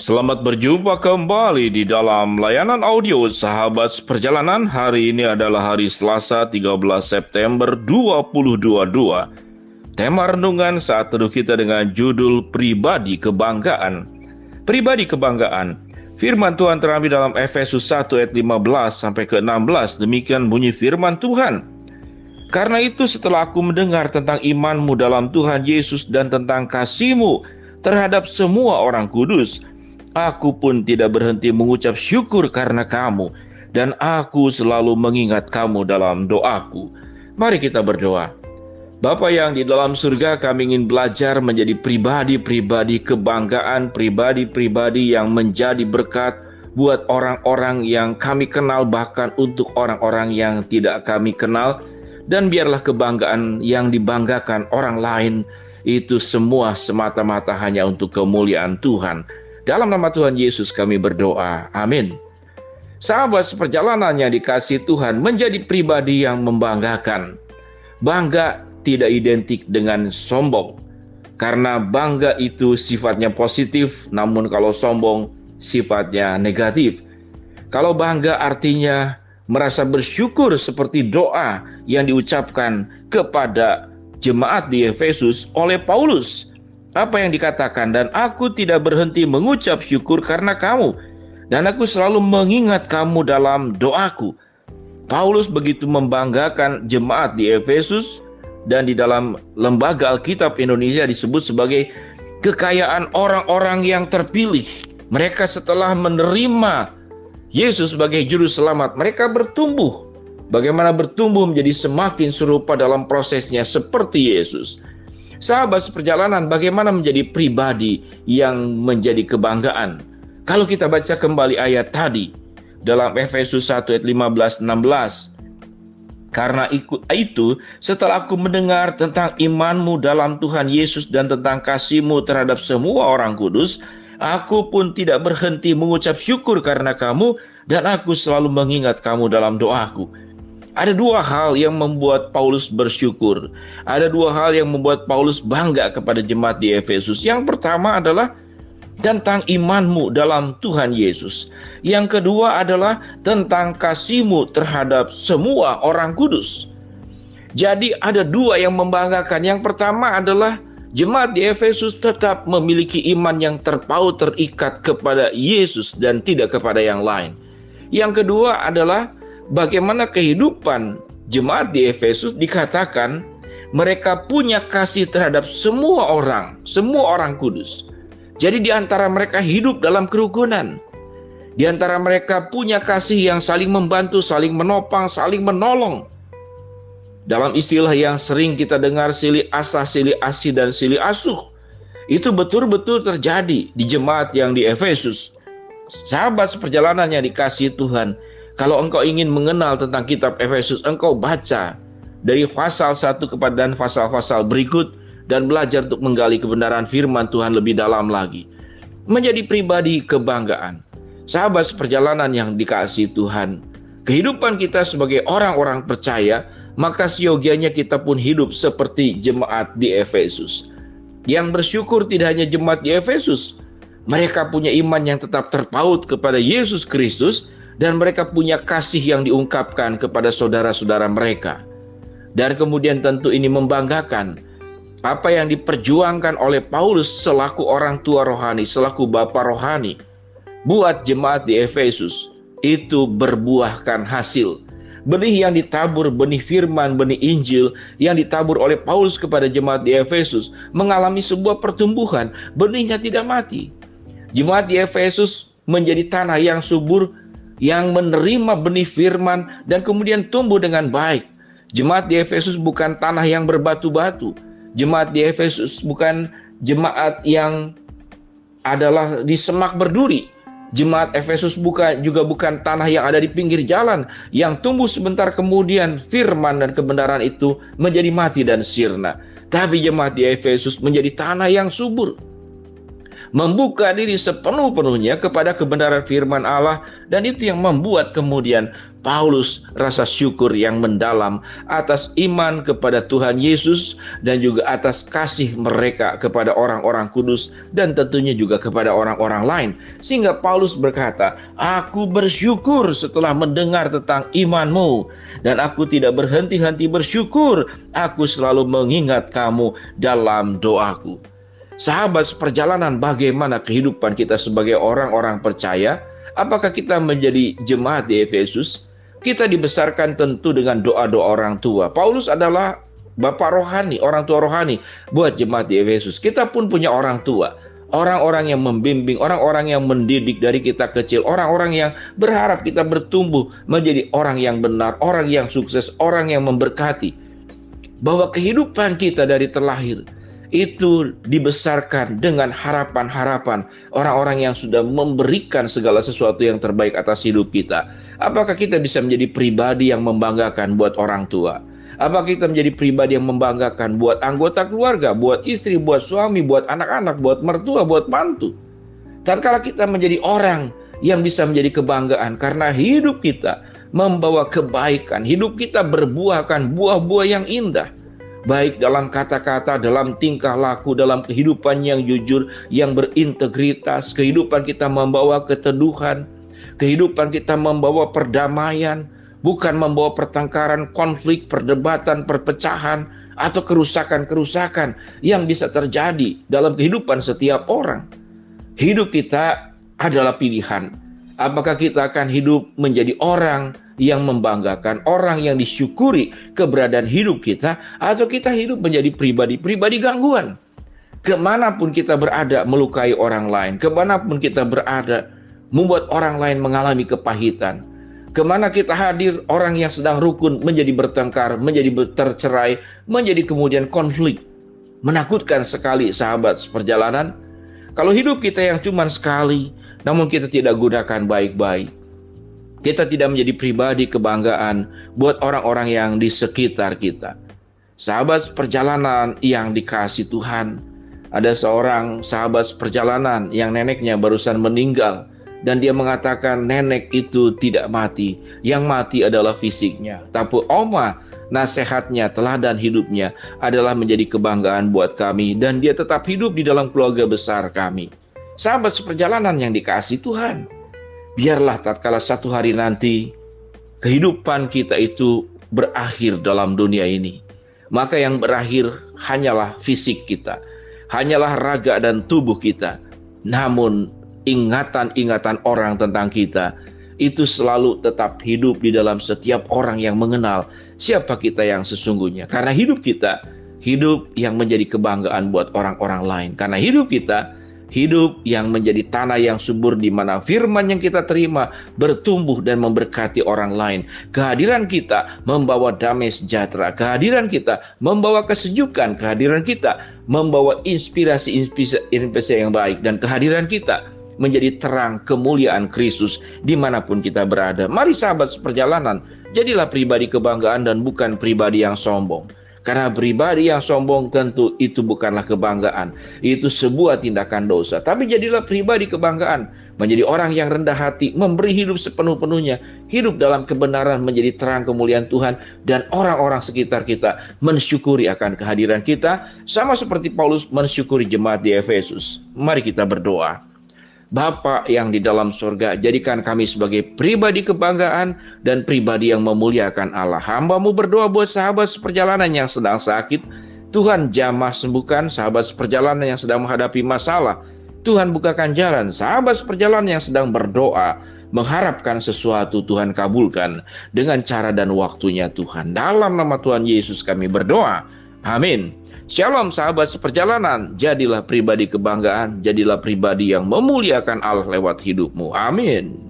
Selamat berjumpa kembali di dalam layanan audio Sahabat Perjalanan. Hari ini adalah hari Selasa 13 September 2022. Tema renungan saat teduh kita dengan judul Pribadi Kebanggaan. Pribadi Kebanggaan. Firman Tuhan terambil dalam Efesus 1 ayat 15 sampai ke 16. Demikian bunyi firman Tuhan. Karena itu setelah aku mendengar tentang imanmu dalam Tuhan Yesus dan tentang kasihmu terhadap semua orang kudus, aku pun tidak berhenti mengucap syukur karena kamu, dan aku selalu mengingat kamu dalam doaku. Mari kita berdoa. Bapa yang di dalam surga, kami ingin belajar menjadi pribadi-pribadi kebanggaan, pribadi-pribadi yang menjadi berkat buat orang-orang yang kami kenal, bahkan untuk orang-orang yang tidak kami kenal. Dan biarlah kebanggaan yang dibanggakan orang lain itu semua semata-mata hanya untuk kemuliaan Tuhan. Dalam nama Tuhan Yesus kami berdoa. Amin. Sahabat seperjalanan yang dikasihi Tuhan, menjadi pribadi yang membanggakan. Bangga tidak identik dengan sombong. Karena bangga itu sifatnya positif, namun kalau sombong sifatnya negatif. Kalau bangga artinya merasa bersyukur seperti doa yang diucapkan kepada jemaat di Efesus oleh Paulus. Apa yang dikatakan? Dan aku tidak berhenti mengucap syukur karena kamu, dan aku selalu mengingat kamu dalam doaku. Paulus begitu membanggakan jemaat di Efesus, dan di dalam lembaga Alkitab Indonesia disebut sebagai kekayaan orang-orang yang terpilih. Mereka setelah menerima Yesus sebagai juru selamat, mereka bertumbuh. Bagaimana bertumbuh menjadi semakin serupa dalam prosesnya seperti Yesus. Sahabat seperjalanan, bagaimana menjadi pribadi yang menjadi kebanggaan? Kalau kita baca kembali ayat tadi dalam Efesus 1 ayat 15-16. Karena itu, setelah aku mendengar tentang imanmu dalam Tuhan Yesus dan tentang kasihmu terhadap semua orang kudus, aku pun tidak berhenti mengucap syukur karena kamu, dan aku selalu mengingat kamu dalam doaku. Ada dua hal yang membuat Paulus bersyukur. Ada dua hal yang membuat Paulus bangga kepada jemaat di Efesus. Yang pertama adalah tentang imanmu dalam Tuhan Yesus. Yang kedua adalah tentang kasihmu terhadap semua orang kudus. Jadi ada dua yang membanggakan. Yang pertama adalah jemaat di Efesus tetap memiliki iman yang terpaut, terikat kepada Yesus dan tidak kepada yang lain. Yang kedua adalah bagaimana kehidupan jemaat di Efesus dikatakan mereka punya kasih terhadap semua orang kudus. Jadi di antara mereka hidup dalam kerukunan. Di antara mereka punya kasih yang saling membantu, saling menopang, saling menolong. Dalam istilah yang sering kita dengar, silih asah, silih asih, dan silih asuh. Itu betul-betul terjadi di jemaat yang di Efesus. Sahabat seperjalanan yang dikasihi Tuhan, kalau engkau ingin mengenal tentang kitab Efesus, engkau baca dari pasal 1 kepada pasal-pasal berikut dan belajar untuk menggali kebenaran firman Tuhan lebih dalam lagi. Menjadi pribadi kebanggaan. Sahabat seperjalanan yang dikasihi Tuhan, kehidupan kita sebagai orang-orang percaya, maka seyogianya kita pun hidup seperti jemaat di Efesus. Yang bersyukur tidak hanya jemaat di Efesus, mereka punya iman yang tetap terpaut kepada Yesus Kristus, dan mereka punya kasih yang diungkapkan kepada saudara-saudara mereka. Dan kemudian tentu ini membanggakan apa yang diperjuangkan oleh Paulus selaku orang tua rohani, selaku bapa rohani, buat jemaat di Efesus itu berbuahkan hasil. Benih yang ditabur, benih firman, benih Injil yang ditabur oleh Paulus kepada jemaat di Efesus mengalami sebuah pertumbuhan. Benihnya tidak mati. Jemaat di Efesus menjadi tanah yang subur, yang menerima benih firman dan kemudian tumbuh dengan baik. Jemaat di Efesus bukan tanah yang berbatu-batu. Jemaat di Efesus bukan jemaat yang adalah di semak berduri. Jemaat Efesus juga bukan tanah yang ada di pinggir jalan, yang tumbuh sebentar kemudian firman dan kebenaran itu menjadi mati dan sirna. Tapi jemaat di Efesus menjadi tanah yang subur. membuka diri sepenuh-penuhnya kepada kebenaran firman Allah, dan itu yang membuat kemudian Paulus rasa syukur yang mendalam atas iman kepada Tuhan Yesus dan juga atas kasih mereka kepada orang-orang kudus dan tentunya juga kepada orang-orang lain. Sehingga Paulus berkata, "Aku bersyukur setelah mendengar tentang imanmu, dan aku tidak berhenti-henti bersyukur. Aku selalu mengingat kamu dalam doaku." Sahabat seperjalanan, bagaimana kehidupan kita sebagai orang-orang percaya? Apakah kita menjadi jemaat di Efesus? Kita dibesarkan tentu dengan doa-doa orang tua. Paulus adalah bapak rohani, orang tua rohani buat jemaat di Efesus. Kita pun punya orang tua, orang-orang yang membimbing, orang-orang yang mendidik dari kita kecil, orang-orang yang berharap kita bertumbuh menjadi orang yang benar, orang yang sukses, orang yang memberkati. Bahwa kehidupan kita dari terlahir itu dibesarkan dengan harapan-harapan orang-orang yang sudah memberikan segala sesuatu yang terbaik atas hidup kita. Apakah kita bisa menjadi pribadi yang membanggakan buat orang tua? Apakah kita menjadi pribadi yang membanggakan buat anggota keluarga, buat istri, buat suami, buat anak-anak, buat mertua, buat mantu? Tatkala kita menjadi orang yang bisa menjadi kebanggaan karena hidup kita membawa kebaikan, hidup kita berbuahkan buah-buah yang indah. Baik dalam kata-kata, dalam tingkah laku, dalam kehidupan yang jujur, yang berintegritas. Kehidupan kita membawa keteduhan, kehidupan kita membawa perdamaian, bukan membawa pertengkaran, konflik, perdebatan, perpecahan, atau kerusakan-kerusakan yang bisa terjadi dalam kehidupan setiap orang. Hidup kita adalah pilihan. Apakah kita akan hidup menjadi orang yang membanggakan, orang yang disyukuri keberadaan hidup kita, atau kita hidup menjadi pribadi gangguan? Kemanapun kita berada melukai orang lain, kemanapun kita berada membuat orang lain mengalami kepahitan. Kemana kita hadir, orang yang sedang rukun menjadi bertengkar, menjadi tercerai, menjadi kemudian konflik. Menakutkan sekali sahabat seperjalanan. Kalau hidup kita yang cuma sekali, namun kita tidak gunakan baik-baik. Kita tidak menjadi pribadi kebanggaan buat orang-orang yang di sekitar kita. Sahabat perjalanan yang dikasihi Tuhan, ada seorang sahabat perjalanan yang neneknya barusan meninggal, dan dia mengatakan nenek itu tidak mati, yang mati adalah fisiknya. Tapi oma, nasihatnya, teladan hidupnya adalah menjadi kebanggaan buat kami, dan dia tetap hidup di dalam keluarga besar kami. Sahabat seperjalanan yang dikasihi Tuhan, biarlah tatkala satu hari nanti kehidupan kita itu berakhir dalam dunia ini, maka yang berakhir hanyalah fisik kita, hanyalah raga dan tubuh kita. Namun ingatan-ingatan orang tentang kita itu selalu tetap hidup di dalam setiap orang yang mengenal siapa kita yang sesungguhnya. Karena hidup kita, hidup yang menjadi kebanggaan buat orang-orang lain. Karena hidup kita, hidup yang menjadi tanah yang subur di mana firman yang kita terima bertumbuh dan memberkati orang lain. Kehadiran kita membawa damai sejahtera. Kehadiran kita membawa kesejukan. Kehadiran kita membawa inspirasi yang baik. Dan kehadiran kita menjadi terang kemuliaan Kristus dimanapun kita berada. Mari sahabat seperjalanan, jadilah pribadi kebanggaan dan bukan pribadi yang sombong. Karena pribadi yang sombong tentu itu bukanlah kebanggaan. Itu sebuah tindakan dosa. Tapi jadilah pribadi kebanggaan. Menjadi orang yang rendah hati. Memberi hidup sepenuh-penuhnya. Hidup dalam kebenaran menjadi terang kemuliaan Tuhan. Dan orang-orang sekitar kita mensyukuri akan kehadiran kita. Sama seperti Paulus mensyukuri jemaat di Efesus. Mari kita berdoa. Bapa yang di dalam surga, jadikan kami sebagai pribadi kebanggaan dan pribadi yang memuliakan Allah. Hamba-Mu berdoa buat sahabat seperjalanan yang sedang sakit. Tuhan jamah sembuhkan sahabat seperjalanan yang sedang menghadapi masalah. Tuhan bukakan jalan sahabat seperjalanan yang sedang berdoa, mengharapkan sesuatu. Tuhan kabulkan dengan cara dan waktunya Tuhan. Dalam nama Tuhan Yesus kami berdoa. Amin. Shalom sahabat seperjalanan, jadilah pribadi kebanggaan, jadilah pribadi yang memuliakan Allah lewat hidupmu. Amin.